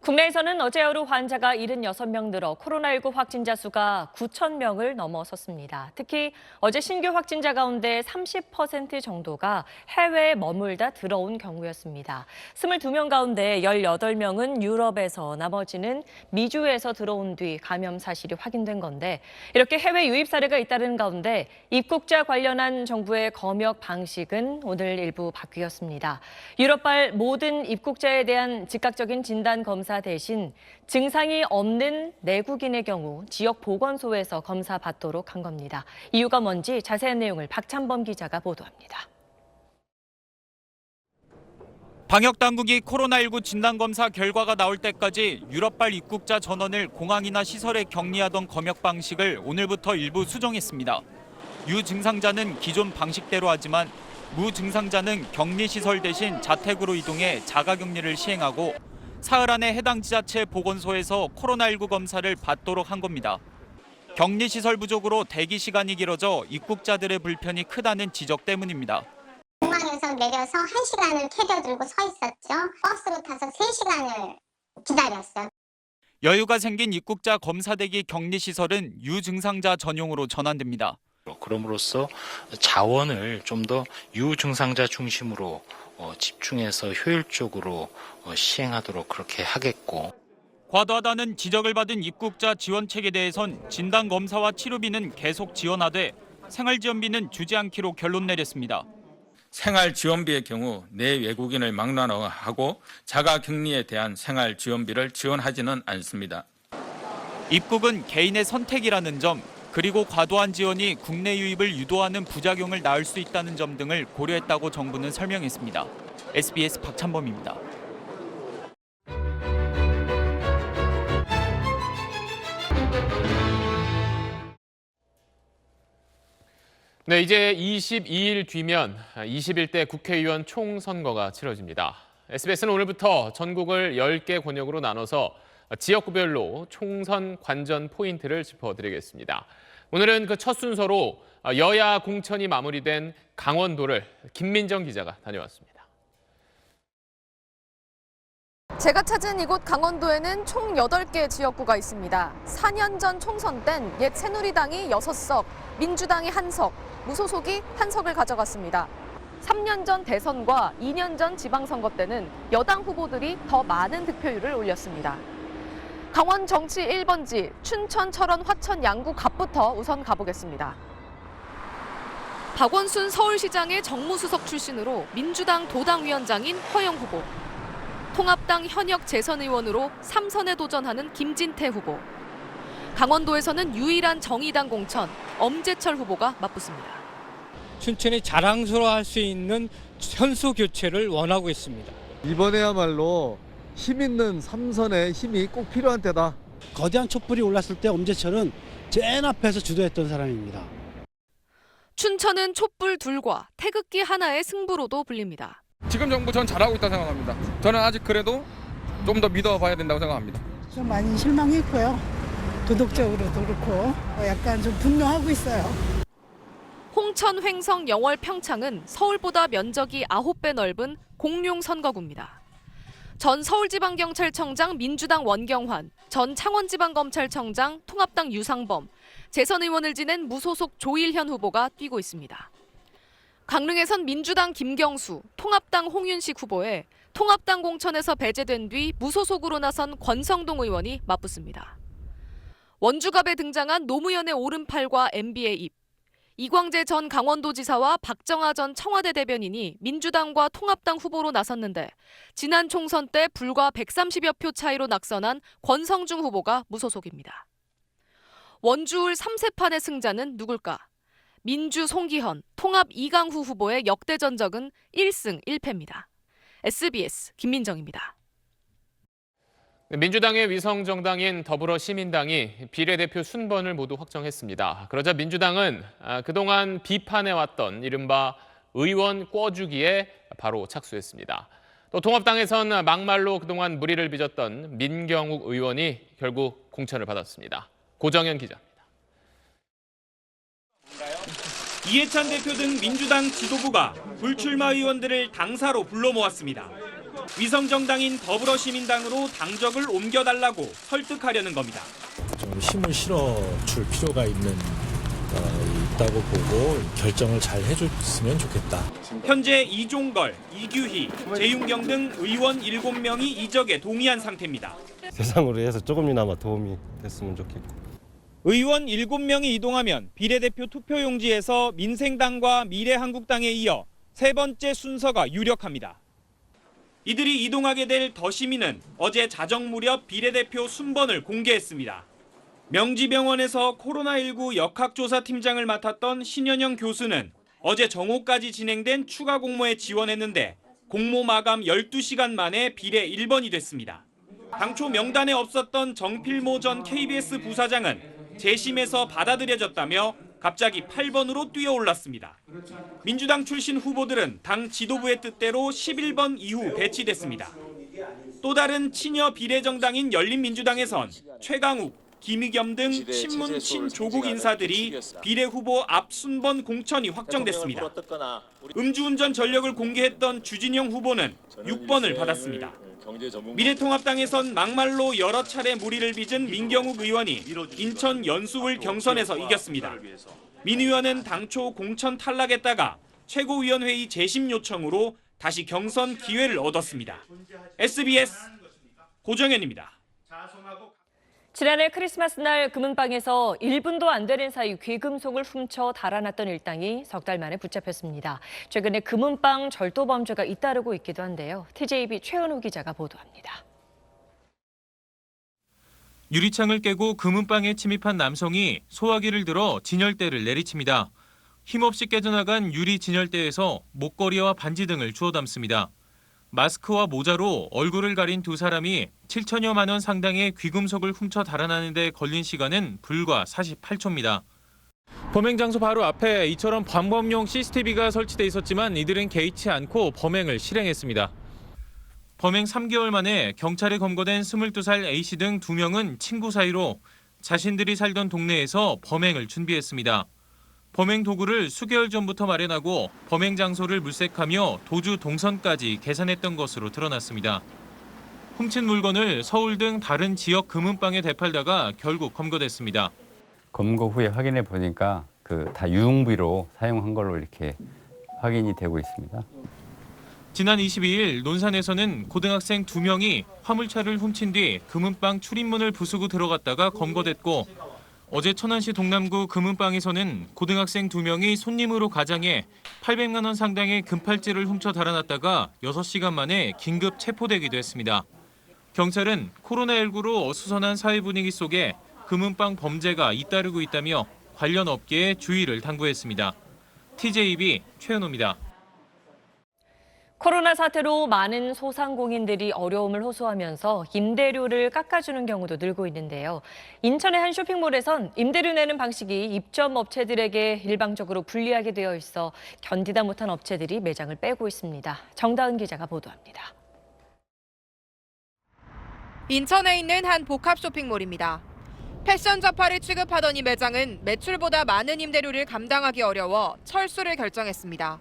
국내에서는 어제 하루 환자가 76명 늘어 코로나19 확진자 수가 9,000명을 넘어섰습니다. 특히 어제 신규 확진자 가운데 30% 정도가 해외에 머물다 들어온 경우였습니다. 22명 가운데 18명은 유럽에서, 나머지는 미주에서 들어온 뒤 감염 사실이 확인된 건데, 이렇게 해외 유입 사례가 잇따르는 가운데 입국자 관련한 정부의 검역 방식은 오늘 일부 바뀌었습니다. 유럽발 모든 입국자에 대한 즉각적인 진단 검사 대신 증상이 없는 내국인의 경우 지역 보건소에서 검사 받도록 한 겁니다. 이유가 뭔지 자세한 내용을 박찬범 기자가 보도합니다. 방역당국이 코로나19 진단검사 결과가 나올 때까지 유럽발 입국자 전원을 공항이나 시설에 격리하던 검역 방식을 오늘부터 일부 수정했습니다. 유증상자는 기존 방식대로 하지만 무증상자는 격리시설 대신 자택으로 이동해 자가격리를 시행하고 사흘 안에 해당 지자체 보건소에서 코로나19 검사를 받도록 한 겁니다. 격리시설 부족으로 대기 시간이 길어져 입국자들의 불편이 크다는 지적 때문입니다. 공항에서 내려서 1시간을 캐리어 들고 서 있었죠. 버스로 타서 3시간을 기다렸어요. 여유가 생긴 입국자 검사 대기 격리시설은 유증상자 전용으로 전환됩니다. 그럼으로써 자원을 좀 더 유증상자 중심으로 집중해서 효율적으로 시행하도록 그렇게 하겠고. 과도하다는 지적을 받은 입국자 지원책에 대해선 진단검사와 치료비는 계속 지원하되 생활지원비는 주지 않기로 결론 내렸습니다. 생활지원비의 경우 내 외국인을 막론하고 자가격리에 대한 생활지원비를 지원하지는 않습니다. 입국은 개인의 선택이라는 점, 그리고 과도한 지원이 국내 유입을 유도하는 부작용을 낳을 수 있다는 점 등을 고려했다고 정부는 설명했습니다. SBS 박찬범입니다. 네, 이제 22일 뒤면 21대 국회의원 총선거가 치러집니다. SBS는 오늘부터 전국을 10개 권역으로 나눠서 지역구별로 총선 관전 포인트를 짚어드리겠습니다. 오늘은 그 첫 순서로 여야 공천이 마무리된 강원도를 김민정 기자가 다녀왔습니다. 제가 찾은 이곳 강원도에는 총 8개 지역구가 있습니다. 4년 전 총선 땐 옛 새누리당이 6석, 민주당이 1석, 무소속이 1석을 가져갔습니다. 3년 전 대선과 2년 전 지방선거 때는 여당 후보들이 더 많은 득표율을 올렸습니다. 강원 정치 1번지 춘천, 철원, 화천, 양구, 갑부터 우선 가보겠습니다. 박원순 서울시장의 정무수석 출신으로 민주당 도당위원장인 허영 후보, 통합당 현역 재선의원으로 3선에 도전하는 김진태 후보, 강원도에서는 유일한 정의당 공천 엄재철 후보가 맞붙습니다. 춘천이 자랑스러워할 수 있는 현수 교체를 원하고 있습니다. 이번에야말로 힘 있는 3선의 힘이 꼭 필요한 때다. 거대한 촛불이 올랐을 때 엄재철은 제일 앞에서 주도했던 사람입니다. 춘천은 촛불 둘과 태극기 하나의 승부로도 불립니다. 지금 정부 전 잘하고 있다고 생각합니다. 저는 아직 그래도 좀 더 믿어봐야 된다고 생각합니다. 좀 많이 실망했고요. 도덕적으로도 그렇고 약간 좀 분노하고 있어요. 홍천, 횡성, 영월, 평창은 서울보다 면적이 9배 넓은 공룡 선거구입니다. 전 서울지방경찰청장 민주당 원경환, 전 창원지방검찰청장 통합당 유상범, 재선 의원을 지낸 무소속 조일현 후보가 뛰고 있습니다. 강릉에선 민주당 김경수, 통합당 홍윤식 후보에 통합당 공천에서 배제된 뒤 무소속으로 나선 권성동 의원이 맞붙습니다. 원주갑에 등장한 노무현의 오른팔과 MB의 입, 이광재 전 강원도지사와 박정아 전 청와대 대변인이 민주당과 통합당 후보로 나섰는데 지난 총선 때 불과 130여 표 차이로 낙선한 권성중 후보가 무소속입니다. 원주울 3세판의 승자는 누굴까? 민주 송기현, 통합 이강후 후보의 역대 전적은 1승 1패입니다. SBS 김민정입니다. 민주당의 위성정당인 더불어시민당이 비례대표 순번을 모두 확정했습니다. 그러자 민주당은 그동안 비판해왔던 이른바 의원 꿔주기에 바로 착수했습니다. 또 통합당에선 막말로 그동안 물의를 빚었던 민경욱 의원이 결국 공천을 받았습니다. 고정현 기자입니다. 이해찬 대표 등 민주당 지도부가 불출마 의원들을 당사로 불러 모았습니다. 위성정당인 더불어시민당으로 당적을 옮겨달라고 설득하려는 겁니다. 좀 힘을 실어줄 필요가 있다고 보고 결정을 잘 해줬으면 좋겠다. 현재 이종걸, 이규희, 재윤경 등 의원 7명이 이적에 동의한 상태입니다. 세상으로 해서 조금이나마 도움이 됐으면 좋겠고. 의원 7명이 이동하면 비례대표 투표용지에서 민생당과 미래한국당에 이어 세 번째 순서가 유력합니다. 이들이 이동하게 될 더시민은 어제 자정 무렵 비례대표 순번을 공개했습니다. 명지병원에서 코로나19 역학조사팀장을 맡았던 신현영 교수는 어제 정오까지 진행된 추가 공모에 지원했는데 공모 마감 12시간 만에 비례 1번이 됐습니다. 당초 명단에 없었던 정필모 전 KBS 부사장은 재심에서 받아들여졌다며 갑자기 8번으로 뛰어올랐습니다. 민주당 출신 후보들은 당 지도부의 뜻대로 11번 이후 배치됐습니다. 또 다른 친여 비례정당인 열린민주당에선 최강욱, 김의겸 등 친문 친조국 인사들이 비례 후보 앞 순번 공천이 확정됐습니다. 음주운전 전력을 공개했던 주진영 후보는 6번을 받았습니다. 미래통합당에선 막말로 여러 차례 물의를 빚은 민경욱 의원이 인천 연수울 경선에서 이겼습니다. 민 의원은 당초 공천 탈락했다가 최고위원회의 재심 요청으로 다시 경선 기회를 얻었습니다. SBS 고정현입니다. 지난해 크리스마스 날 금은방에서 1분도 안 되는 사이 귀금속을 훔쳐 달아났던 일당이 석 달 만에 붙잡혔습니다. 최근에 금은방 절도 범죄가 잇따르고 있기도 한데요. TJB 최은우 기자가 보도합니다. 유리창을 깨고 금은방에 침입한 남성이 소화기를 들어 진열대를 내리칩니다. 힘없이 깨져나간 유리 진열대에서 목걸이와 반지 등을 주워 담습니다. 마스크와 모자로 얼굴을 가린 두 사람이 7천여만 원 상당의 귀금속을 훔쳐 달아나는 데 걸린 시간은 불과 48초입니다. 범행 장소 바로 앞에 이처럼 방범용 CCTV가 설치돼 있었지만 이들은 개의치 않고 범행을 실행했습니다. 범행 3개월 만에 경찰에 검거된 22살 A씨 등 2명은 친구 사이로 자신들이 살던 동네에서 범행을 준비했습니다. 범행 도구를 수개월 전부터 마련하고 범행 장소를 물색하며 도주 동선까지 계산했던 것으로 드러났습니다. 훔친 물건을 서울 등 다른 지역 금은방에 되팔다가 결국 검거됐습니다. 검거 후에 확인해 보니까 다 유흥비로 사용한 걸로 이렇게 확인이 되고 있습니다. 지난 22일 논산에서는 고등학생 2명이 화물차를 훔친 뒤 금은방 출입문을 부수고 들어갔다가 검거됐고 어제 천안시 동남구 금은방에서는 고등학생 2명이 손님으로 가장해 800만 원 상당의 금팔찌를 훔쳐 달아났다가 6시간 만에 긴급 체포되기도 했습니다. 경찰은 코로나19로 어수선한 사회 분위기 속에 금은방 범죄가 잇따르고 있다며 관련 업계에 주의를 당부했습니다. TJB 최은호입니다. 코로나 사태로 많은 소상공인들이 어려움을 호소하면서 임대료를 깎아주는 경우도 늘고 있는데요. 인천의 한 쇼핑몰에선 임대료 내는 방식이 입점 업체들에게 일방적으로 불리하게 되어 있어 견디다 못한 업체들이 매장을 빼고 있습니다. 정다은 기자가 보도합니다. 인천에 있는 한 복합 쇼핑몰입니다. 패션 잡화를 취급하던 이 매장은 매출보다 많은 임대료를 감당하기 어려워 철수를 결정했습니다.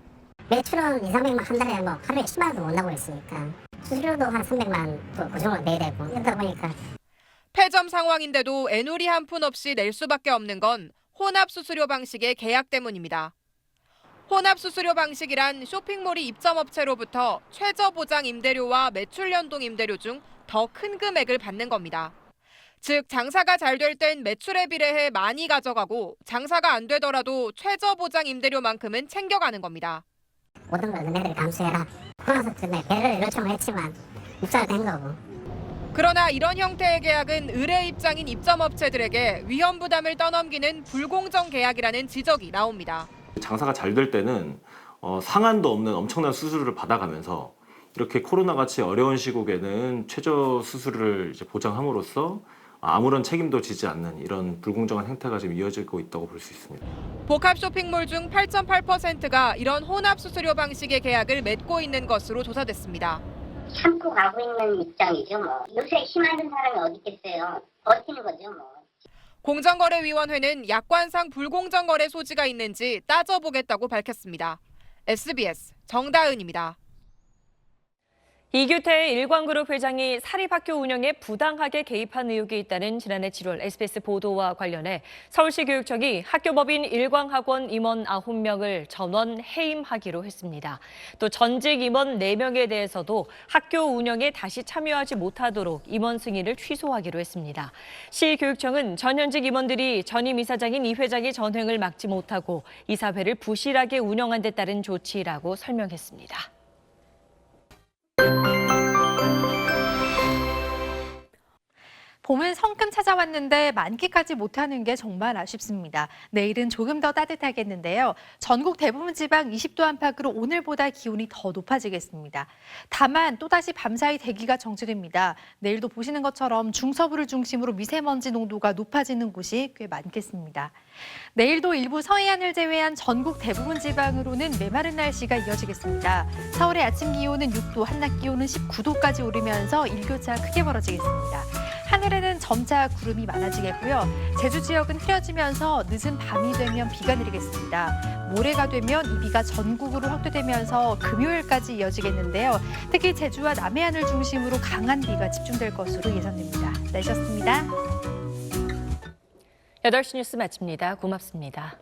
매출은 2, 300만 한 달에 하루에 10만 원도 못 나고 있으니까 수수료도 한 300만 또 고정을 내야 되고 이러다 보니까 폐점 상황인데도 애누리 한 푼 없이 낼 수밖에 없는 건 혼합 수수료 방식의 계약 때문입니다. 혼합 수수료 방식이란 쇼핑몰이 입점업체로부터 최저 보장 임대료와 매출 연동 임대료 중 더 큰 금액을 받는 겁니다. 즉 장사가 잘 될 땐 매출에 비례해 많이 가져가고 장사가 안 되더라도 최저 보장 임대료만큼은 챙겨가는 겁니다. 모든 걸 너네들이 감수해라. 코로나 때문에 배를 요청을 했지만 입사가 된 거고. 그러나 이런 형태의 계약은 의뢰 입장인 입점업체들에게 위험 부담을 떠넘기는 불공정 계약이라는 지적이 나옵니다. 장사가 잘 될 때는 상한도 없는 엄청난 수수료를 받아가면서 이렇게 코로나같이 어려운 시국에는 최저 수수료를 보장함으로써 아무런 책임도 지지 않는 이런 불공정한 행태가 지금 이어지고 있다고 볼 수 있습니다. 복합 쇼핑몰 중 8.8%가 이런 혼합 수수료 방식의 계약을 맺고 있는 것으로 조사됐습니다. 참고 가고 있는 입장이죠. 뭐 요새 힘 안 든 사람이 어디 있겠어요. 버티는 거죠. 뭐. 공정거래위원회는 약관상 불공정 거래 소지가 있는지 따져보겠다고 밝혔습니다. SBS 정다은입니다. 이규태 일광그룹 회장이 사립학교 운영에 부당하게 개입한 의혹이 있다는 지난해 7월 SBS 보도와 관련해 서울시 교육청이 학교법인 일광학원 임원 9명을 전원 해임하기로 했습니다. 또 전직 임원 4명에 대해서도 학교 운영에 다시 참여하지 못하도록 임원 승인을 취소하기로 했습니다. 시 교육청은 전현직 임원들이 전임 이사장인 이 회장의 전횡을 막지 못하고 이사회를 부실하게 운영한 데 따른 조치라고 설명했습니다. 봄은 성큼 찾아왔는데 만기까지 못하는 게 정말 아쉽습니다. 내일은 조금 더 따뜻하겠는데요. 전국 대부분 지방 20도 안팎으로 오늘보다 기온이 더 높아지겠습니다. 다만 또다시 밤사이 대기가 정체됩니다. 내일도 보시는 것처럼 중서부를 중심으로 미세먼지 농도가 높아지는 곳이 꽤 많겠습니다. 내일도 일부 서해안을 제외한 전국 대부분 지방으로는 메마른 날씨가 이어지겠습니다. 서울의 아침 기온은 6도, 한낮 기온은 19도까지 오르면서 일교차 크게 벌어지겠습니다. 하늘에는 점차 구름이 많아지겠고요. 제주 지역은 흐려지면서 늦은 밤이 되면 비가 내리겠습니다. 모레가 되면 이 비가 전국으로 확대되면서 금요일까지 이어지겠는데요. 특히 제주와 남해안을 중심으로 강한 비가 집중될 것으로 예상됩니다. 날씨였습니다. 8시 뉴스 마칩니다. 고맙습니다.